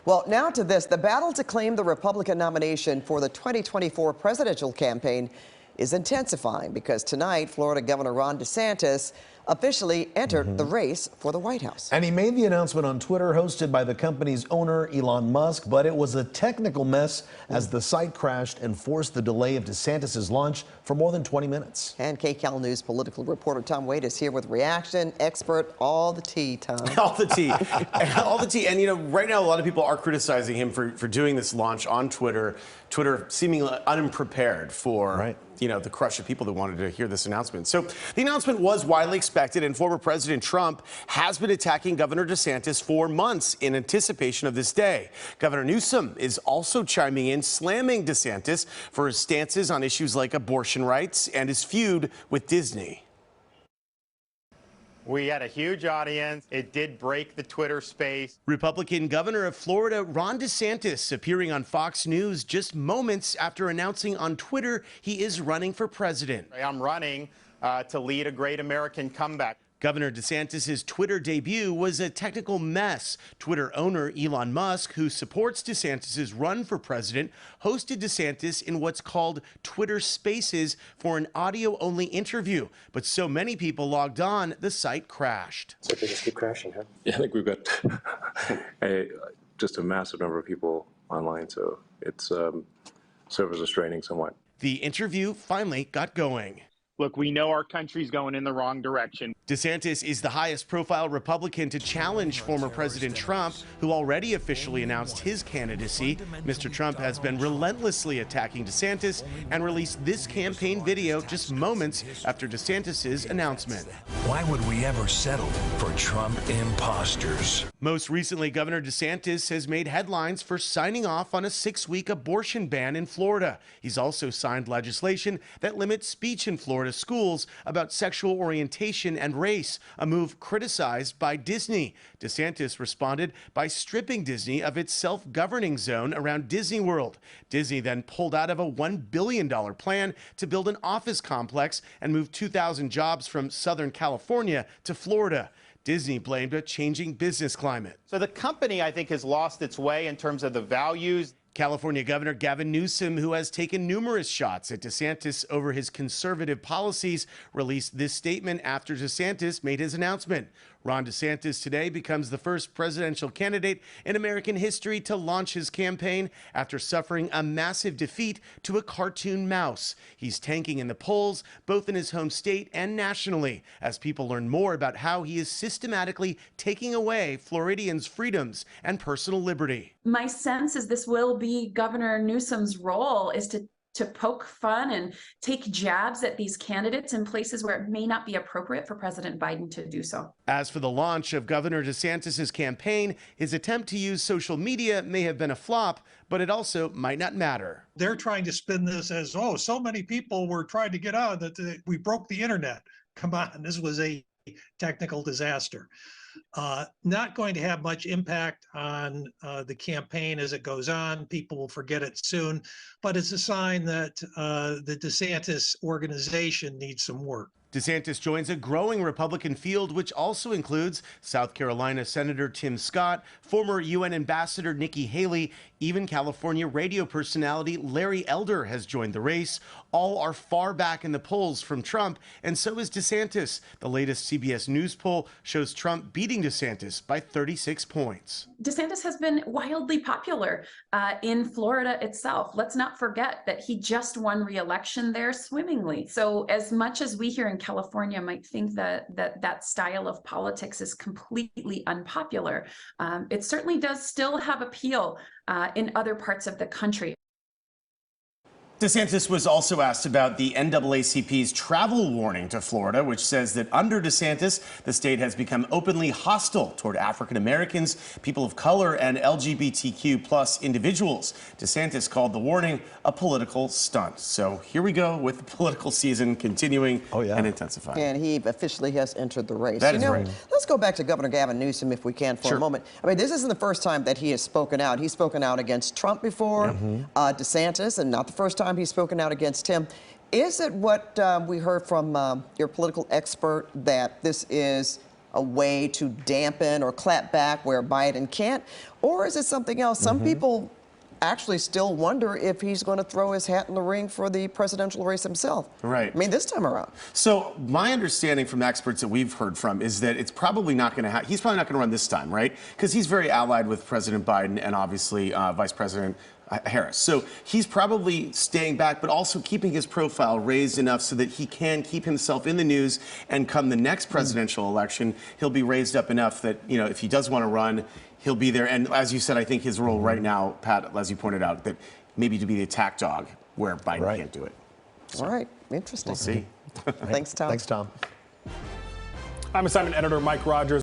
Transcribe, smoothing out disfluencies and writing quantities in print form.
Well, now to this. The battle to claim the Republican nomination for the 2024 presidential campaign is intensifying because tonight, Florida Governor Ron DeSantis officially entered the race for the White House. And he made the announcement on Twitter, hosted by the company's owner, Elon Musk, but it was a technical mess as the site crashed and forced the delay of DeSantis' launch for more than 20 minutes. And KCAL News political reporter Tom Wade is here with reaction expert, all the tea, Tom. All the tea. All the tea. And, you know, right now a lot of people are criticizing him for doing this launch on Twitter. Twitter seemingly unprepared for, you know, the crush of people that wanted to hear this announcement. So the announcement was widely expected, and former President Trump has been attacking Governor DeSantis for months in anticipation of this day. Governor Newsom is also chiming in, slamming DeSantis for his stances on issues like abortion rights and his feud with Disney. We had a huge audience. It did break the Twitter space. Republican Governor of Florida, Ron DeSantis, appearing on Fox News just moments after announcing on Twitter he is running for president. I'm running to lead a great American comeback. Governor DeSantis' Twitter debut was a technical mess. Twitter owner Elon Musk, who supports DeSantis' run for president, hosted DeSantis in what's called Twitter Spaces for an audio-only interview. But so many people logged on, the site crashed. So they just keep crashing, huh? Yeah, I think we've got just a massive number of people online, so it's servers are straining somewhat. The interview finally got going. Look, we know our country's going in the wrong direction. DeSantis is the highest profile Republican to challenge former President Trump, who already officially announced his candidacy. Mr. Trump has been relentlessly attacking DeSantis and released this campaign video just moments after DeSantis' announcement. Why would we ever settle for Trump imposters? Most recently, Governor DeSantis has made headlines for signing off on a 6-week abortion ban in Florida. He's also signed legislation that limits speech in Florida schools about sexual orientation and race, a move criticized by Disney. DeSantis responded by stripping Disney of its self-governing zone around Disney World. Disney then pulled out of a $1 billion plan to build an office complex and move 2,000 jobs from Southern California to Florida. Disney blamed a changing business climate. So the company, I think, has lost its way in terms of the values. California Governor Gavin Newsom, who has taken numerous shots at DeSantis over his conservative policies, released this statement after DeSantis made his announcement. Ron DeSantis today becomes the first presidential candidate in American history to launch his campaign after suffering a massive defeat to a cartoon mouse. He's tanking in the polls, both in his home state and nationally, as people learn more about how he is systematically taking away Floridians' freedoms and personal liberty. My sense is this will be Governor Newsom's role, is to poke fun and take jabs at these candidates in places where it may not be appropriate for President Biden to do so. As for the launch of Governor DeSantis' campaign, his attempt to use social media may have been a flop, but it also might not matter. They're trying to spin this as, oh, so many people were trying to get out that we broke the internet. Come on, this was a technical disaster. Not going to have much impact on the campaign as it goes on. People will forget it soon, but it's a sign that the DeSantis organization needs some work. DeSantis joins a growing Republican field, which also includes South Carolina Senator Tim Scott, former UN Ambassador Nikki Haley, even California radio personality Larry Elder has joined the race. All are far back in the polls from Trump, and so is DeSantis. The latest CBS News poll shows Trump beating DeSantis by 36 points. DeSantis has been wildly popular in Florida itself. Let's not forget that he just won re-election there swimmingly. So as much as we here in California might think that style of politics is completely unpopular, it certainly does still have appeal in other parts of the country. DeSantis was also asked about the NAACP's travel warning to Florida, which says that under DeSantis, the state has become openly hostile toward African Americans, people of color, and LGBTQ plus individuals. DeSantis called the warning a political stunt. So here we go with the political season continuing and intensifying. And he officially has entered the race. That is right. Let's go back to Governor Gavin Newsom, if we can, for a moment. I mean, this isn't the first time that he has spoken out. He's spoken out against Trump before, DeSantis, and not the first time he's spoken out against him. Is it what we heard from your political expert, that this is a way to dampen or clap back where Biden can't? Or is it something else? Some people actually still wonder if he's going to throw his hat in the ring for the presidential race himself. Right. I mean, this time around. So my understanding from experts that we've heard from is that it's probably not going to he's probably not going to run this time, right? Because he's very allied with President Biden and obviously Vice President Harris. So he's probably staying back, but also keeping his profile raised enough so that he can keep himself in the news, and come the next presidential election, he'll be raised up enough that, you know, if he does want to run, he'll be there. And as you said, I think his role right now, Pat, as you pointed out, that maybe to be the attack dog where Biden can't do it. So, all right. Interesting. We'll see. Thanks, Tom. Thanks, Tom. I'm assignment editor Mike Rogers.